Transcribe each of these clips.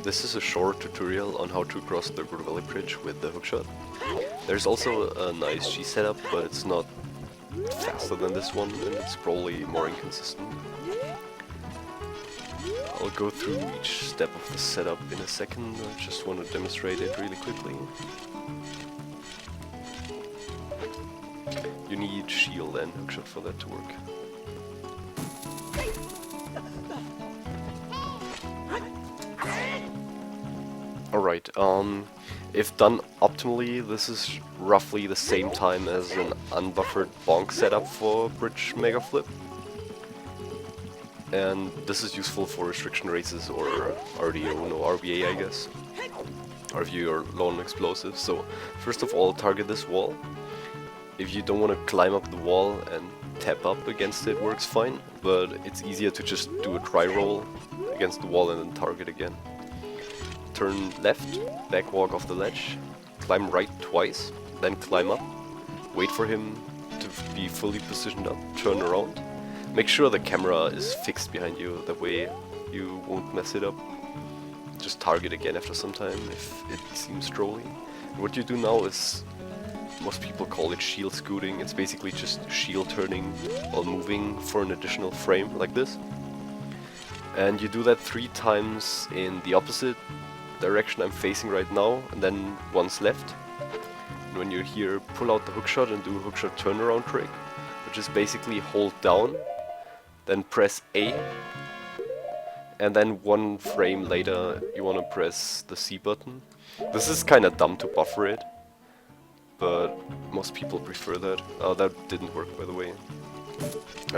This is a short tutorial on how to cross the Gerudo Valley bridge with the hookshot. There's also an ISG setup, but it's not faster than this one, and it's probably more inconsistent. I'll go through each step of the setup in a second. I just want to demonstrate it really quickly. You need shield and hookshot for that to work. Alright, if done optimally, this is roughly the same time as an unbuffered bonk setup for bridge megaflip. And this is useful for restriction races or RDO, no RBA I guess. Or if you're low on explosives. So first of all, target this wall. If you don't want to climb up the wall and tap up against it, works fine. But it's easier to just do a dry roll against the wall and then target again. Turn left, backwalk off the ledge, climb right twice, then climb up, wait for him to be fully positioned up, turn around. Make sure the camera is fixed behind you, that way you won't mess it up. Just target again after some time if it seems trolly. And what you do now is, most people call it shield scooting, it's basically just shield turning while moving for an additional frame, like this. And you do that 3 times in the opposite direction I'm facing right now, and then once left. And when you're here, pull out the hookshot and do a hookshot turnaround trick, which is basically hold down, then press A, and then 1 frame later you want to press the C button. This is kinda dumb to buffer it, but most people prefer that. That didn't work, by the way.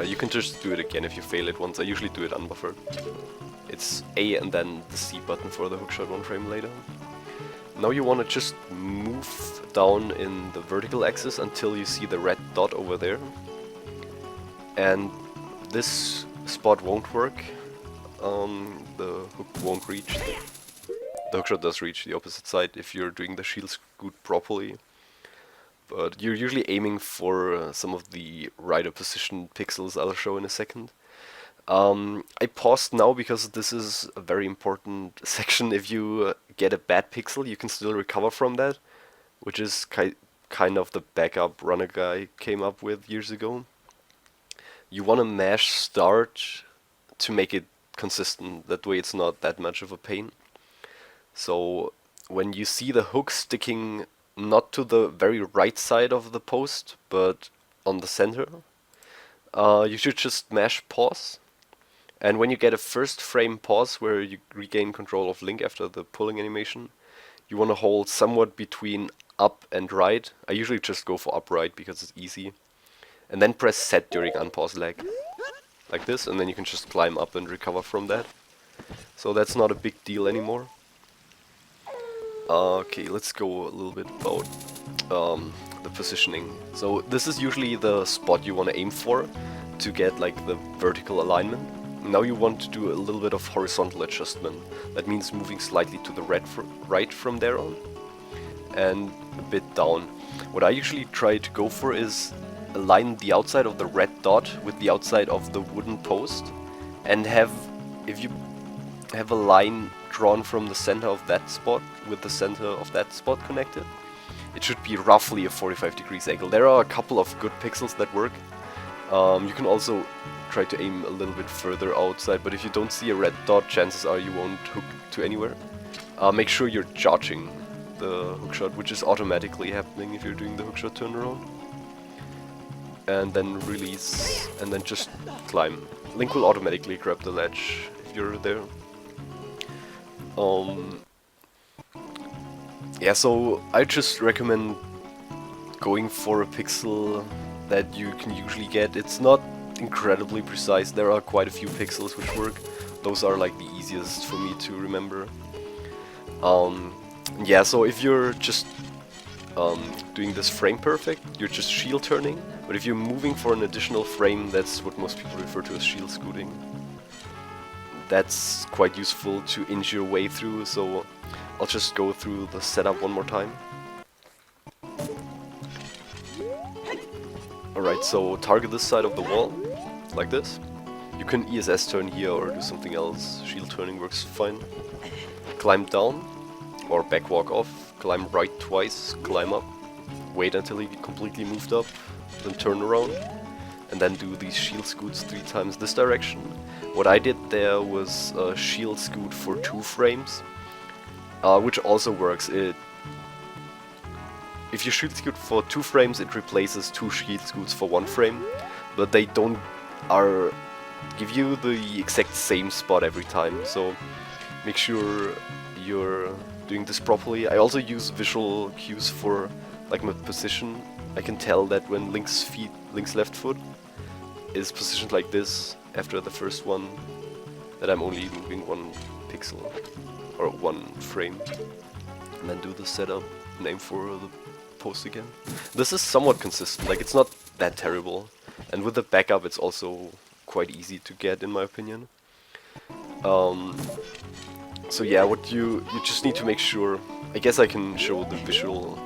You can just do it again if you fail it once. I usually do it unbuffered. It's A and then the C button for the hookshot 1 frame later. Now you want to just move down in the vertical axis until you see the red dot over there. And this spot won't work. The hook won't reach. The hookshot does reach the opposite side if you're doing the shield scoot properly. But you're usually aiming for some of the righter position pixels I'll show in a second. I paused now because this is a very important section. If you get a bad pixel, you can still recover from that, which is kind of the backup runner guy came up with years ago. You want to mash start to make it consistent, that way it's not that much of a pain. So when you see the hook sticking not to the very right side of the post, but on the center, you should just mash pause. And when you get a first frame pause where you regain control of Link after the pulling animation, you want to hold somewhat between up and right. I usually just go for upright because it's easy. And then press set during unpause lag, like this, and then you can just climb up and recover from that. So that's not a big deal anymore. Okay, let's go a little bit about the positioning. So this is usually the spot you want to aim for to get like the vertical alignment. Now you want to do a little bit of horizontal adjustment. That means moving slightly to the right from there on and a bit down. What I usually try to go for is align the outside of the red dot with the outside of the wooden post, and if you have a line drawn from the center of that spot with the center of that spot connected, it should be roughly a 45 degrees angle. There are a couple of good pixels that work. You can also try to aim a little bit further outside, but if you don't see a red dot, chances are you won't hook to anywhere. Make sure you're judging the hookshot, which is automatically happening if you're doing the hookshot turnaround. And then release, and then just climb. Link will automatically grab the ledge if you're there. Yeah, so I just recommend going for a pixel that you can usually get. It's not incredibly precise, there are quite a few pixels which work. Those are like the easiest for me to remember. Yeah, so if you're just doing this frame perfect, you're just shield turning, but if you're moving for an additional frame, that's what most people refer to as shield scooting. That's quite useful to inch your way through, so I'll just go through the setup one more time. Alright, so target this side of the wall, like this. You can ESS turn here or do something else, shield turning works fine. climb down, or backwalk off, climb right twice, climb up, wait until he completely moved up, then turn around, and then do these shield scoots 3 times this direction. What I did there was a shield scoot for 2 frames, which also works. If you shield scoot for 2 frames, it replaces 2 shield scoots for 1 frame, but they don't give you the exact same spot every time, so make sure you're doing this properly. I also use visual cues for like my position. I can tell that when Link's left foot is positioned like this after the first one, that I'm only moving 1 pixel or 1 frame, and then do the setup and aim for the post again. This is somewhat consistent, like it's not that terrible, and with the backup it's also quite easy to get, in my opinion. So yeah, what you just need to make sure, I guess I can show the visual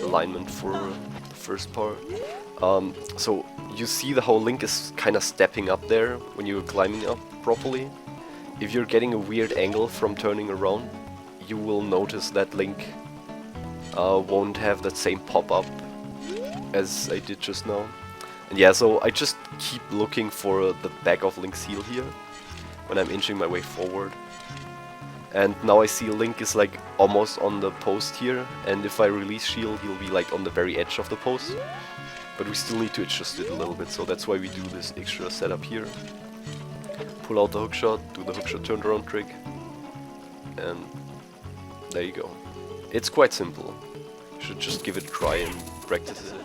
alignment for the first part. So you see how Link is kind of stepping up there when you're climbing up properly. If you're getting a weird angle from turning around, you will notice that Link won't have that same pop-up as I did just now. And yeah, so I just keep looking for the back of Link's heel here when I'm inching my way forward. And now I see Link is like almost on the post here, and if I release shield, he'll be like on the very edge of the post. But we still need to adjust it a little bit, so that's why we do this extra setup here. Pull out the hookshot, do the hookshot turnaround trick, and there you go. It's quite simple. You should just give it a try and practice it.